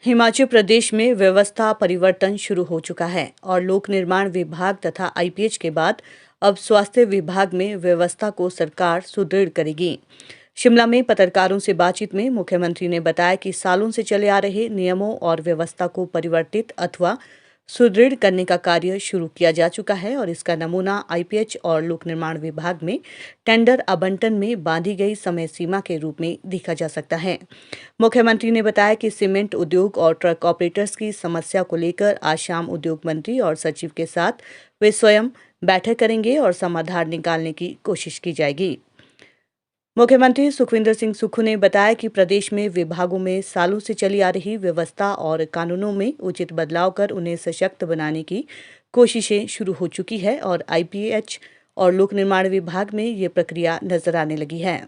हिमाचल प्रदेश में व्यवस्था परिवर्तन शुरू हो चुका है और लोक निर्माण विभाग तथा आईपीएच के बाद अब स्वास्थ्य विभाग में व्यवस्था को सरकार सुदृढ़ करेगी। शिमला में पत्रकारों से बातचीत में मुख्यमंत्री ने बताया कि सालों से चले आ रहे नियमों और व्यवस्था को परिवर्तित अथवा सुदृढ़ करने का कार्य शुरू किया जा चुका है और इसका नमूना आईपीएच और लोक निर्माण विभाग में टेंडर आवंटन में बांधी गई समय सीमा के रूप में देखा जा सकता है। मुख्यमंत्री ने बताया कि सीमेंट उद्योग और ट्रक ऑपरेटर्स की समस्या को लेकर आज शाम उद्योग मंत्री और सचिव के साथ वे स्वयं बैठक करेंगे और समाधान निकालने की कोशिश की जाएगी। मुख्यमंत्री सुखविंदर सिंह सुक्खू ने बताया कि प्रदेश में विभागों में सालों से चली आ रही व्यवस्था और कानूनों में उचित बदलाव कर उन्हें सशक्त बनाने की कोशिशें शुरू हो चुकी है और आईपीएच और लोक निर्माण विभाग में ये प्रक्रिया नजर आने लगी है।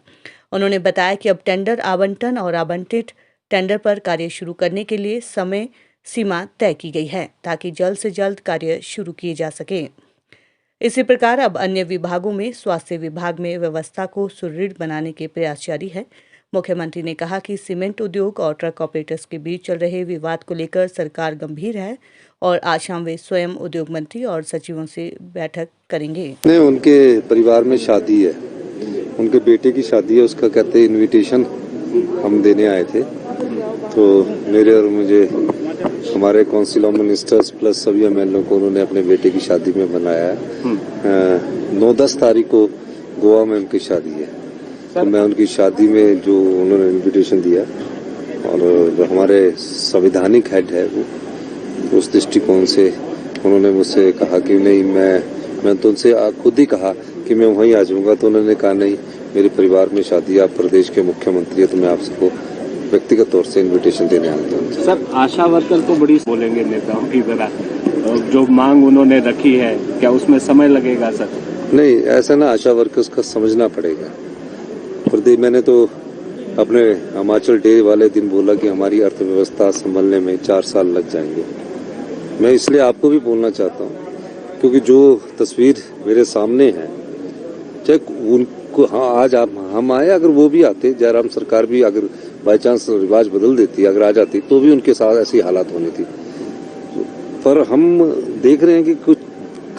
उन्होंने बताया कि अब टेंडर आवंटन और आवंटित टेंडर पर कार्य शुरू करने के लिए समय सीमा तय की गई है ताकि जल्द से जल्द कार्य शुरू किए जा सके। इसी प्रकार अब अन्य विभागों में स्वास्थ्य विभाग में व्यवस्था को सुदृढ़ बनाने के प्रयास जारी है। मुख्यमंत्री ने कहा कि सीमेंट उद्योग और ट्रक ऑपरेटर्स के बीच चल रहे विवाद को लेकर सरकार गंभीर है और आज शाम वे स्वयं उद्योग मंत्री और सचिवों से बैठक करेंगे। उनके परिवार में शादी है, उनके बेटे की शादी है, उसका कहते इनविटेशन हम देने आए थे। तो मेरे और मुझे हमारे काउंसिल ऑफ मिनिस्टर्स प्लस सभी एमएलए को उन्होंने अपने बेटे की शादी में बनाया है। 9-10 तारीख को गोवा में उनकी शादी है, तो मैं उनकी शादी में जो उन्होंने इनविटेशन दिया और जो हमारे संवैधानिक हेड है वो उस दृष्टिकोण से उन्होंने मुझसे कहा कि नहीं, मैं तो उनसे खुद ही कहा कि मैं वहीं आ जाऊंगा। तो उन्होंने कहा नहीं, मेरे परिवार में शादी, आप प्रदेश के मुख्यमंत्री है तो मैं आपको व्यक्तिगत तौर से इनविटेशन देने आया हूँ। सर, आशा वर्कर तो बड़ी बोलेंगे नेताओं की तरह, जो मांग उन्होंने रखी है क्या उसमें समय लगेगा सर? नहीं, ऐसा ना, आशा वर्कर्स का समझना पड़ेगा। प्रदेश मैंने तो अपने हिमाचल डे वाले दिन बोला कि हमारी अर्थव्यवस्था संभलने में 4 साल लग जाएंगे। मैं इसलिए आपको भी बोलना चाहता हूँ क्योंकि जो तस्वीर मेरे सामने है, चाहे उनको आज हम आए, अगर वो भी आते, जयराम सरकार भी अगर बाई चांस रिवाज बदल देती, अगर आ जाती तो भी उनके साथ ऐसी हालात होनी थी। पर हम देख रहे हैं कि कुछ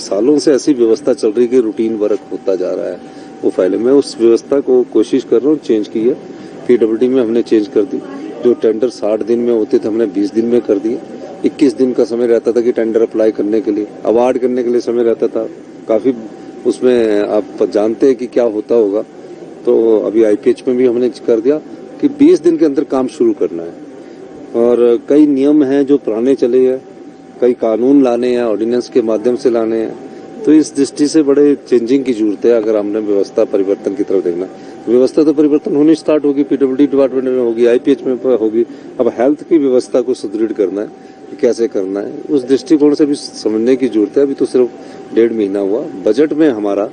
सालों से ऐसी व्यवस्था चल रही है कि रूटीन वर्क होता जा रहा है, वो फाइलें। मैं उस व्यवस्था को कोशिश कर रहा हूँ चेंज की है। पीडब्ल्यूडी में हमने चेंज कर दी, जो टेंडर 60 दिन में होते थे हमने 20 दिन में कर दिए। 21 दिन का समय रहता था कि टेंडर अप्लाई करने के लिए, अवार्ड करने के लिए समय रहता था काफी। उसमें आप जानते हैं कि क्या होता होगा। तो अभी आईपीएच में भी हमने कर दिया कि 20 दिन के अंदर काम शुरू करना है। और कई नियम हैं जो पुराने चले हैं, कई कानून लाने हैं, ऑर्डिनेंस के माध्यम से लाने हैं। तो इस दृष्टि से बड़े चेंजिंग की जरूरत है। अगर हमने व्यवस्था परिवर्तन की तरफ देखना, व्यवस्था तो परिवर्तन होनी स्टार्ट होगी, पीडब्ल्यूडी डिपार्टमेंट में होगी, आईपीएच में होगी। अब हेल्थ की व्यवस्था को सुदृढ़ करना है, कैसे करना है, उस दृष्टिकोण से भी समझने की जरूरत है। अभी तो सिर्फ 1.5 महीना हुआ। बजट में हमारा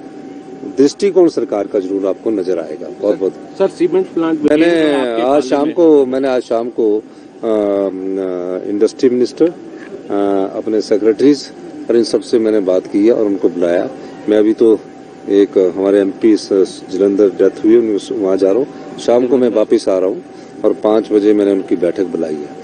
दृष्टिकोण सरकार का जरूर आपको नजर आएगा। बहुत बहुत सर, सीमेंट प्लांट मैंने आज शाम को इंडस्ट्री मिनिस्टर, अपने सेक्रेटरीज और इन सबसे मैंने बात की है और उनको बुलाया। मैं अभी तो एक हमारे एमपी जलंधर डेथ हुई, वहाँ जा रहा हूँ। शाम को मैं वापिस आ रहा हूँ और 5 बजे मैंने उनकी बैठक बुलाई है।